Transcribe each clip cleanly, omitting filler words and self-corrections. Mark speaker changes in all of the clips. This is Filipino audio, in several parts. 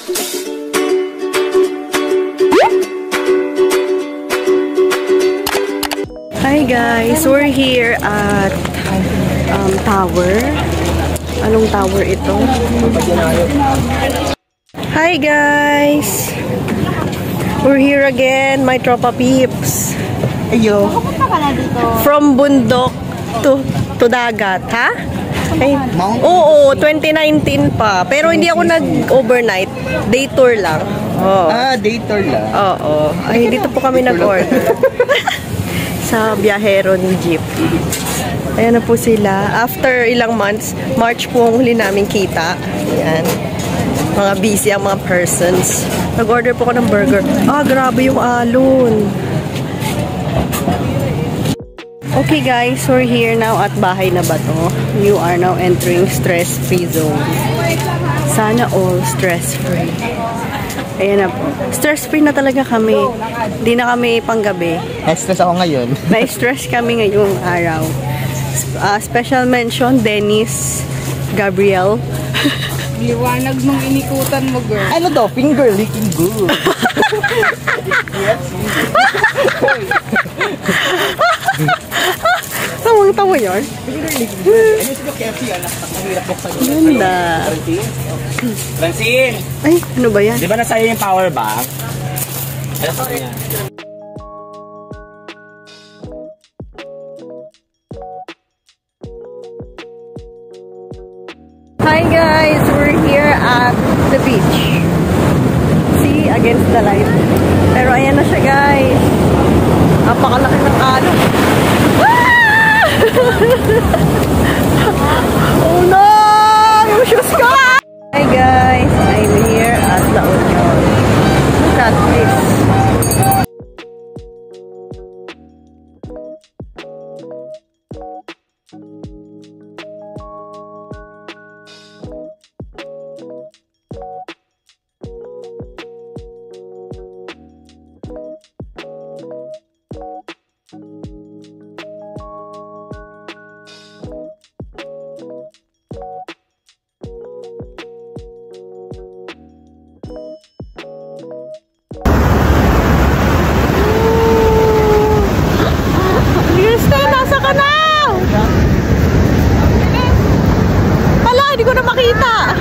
Speaker 1: Hi guys, we're here at tower. Anong tower ito? Hi guys! We're here again, my tropa peeps. Ayo. From bundok to dagat, ha? Ay, oo, 2019 pa. Pero hindi ako nag-overnight. Day tour lang. Oh.
Speaker 2: Ah, day tour lang?
Speaker 1: Oo. Ay, dito po kami nag-order. Sa biyahero ni Jeep. Ayan na po sila. After ilang months, March po ang huli namin kita. Ayan. Mga busy ang mga persons. Nag-order po ko ng burger. Ah, grabe yung alon. Okay guys, we're here now at Bahay na Bato. You are now entering stress-free zone. Sana all stress-free. Ayan na po. Stress-free na talaga kami. Hindi na kami panggabi.
Speaker 2: Na-stress ako ngayon.
Speaker 1: Na-stress kami ngayong araw. Special mention, Dennis, Gabriel.
Speaker 3: Liwanag mong inikutan mo, girl.
Speaker 2: Ano daw? Finger licking good.
Speaker 1: Tawang-tawa yun. Ganda.
Speaker 4: Francine!
Speaker 1: Ay, ano ba yan?
Speaker 4: Di ba nasa iyo yung power bank? Alam ko yan.
Speaker 1: Hi guys, we're here at the beach. See, against the light. Pero ayan na siya guys. Napakalaki ng alon. Ah! Oh no! Yung shoes ko! Hi guys, I'm here at La Union. Look at this. Hindi ko na makita.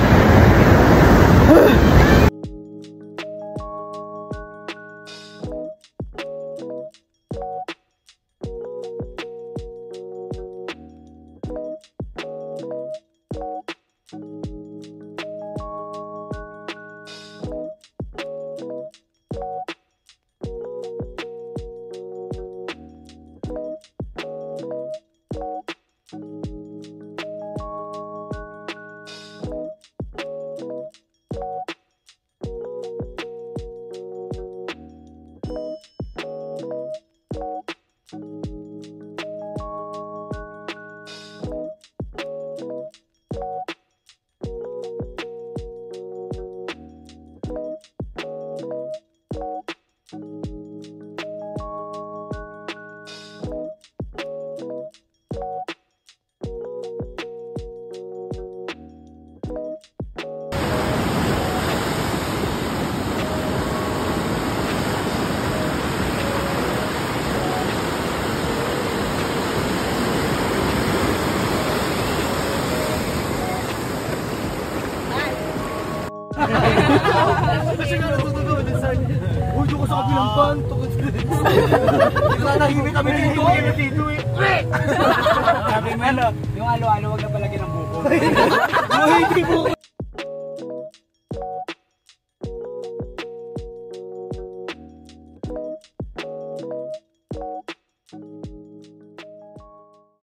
Speaker 2: Uy, ko sa kabilang panto. Nanahimik kami dito eh.
Speaker 4: Sabi mo, yung alo-alo, wag na palagi ng buko.
Speaker 2: Ay, hindi buko.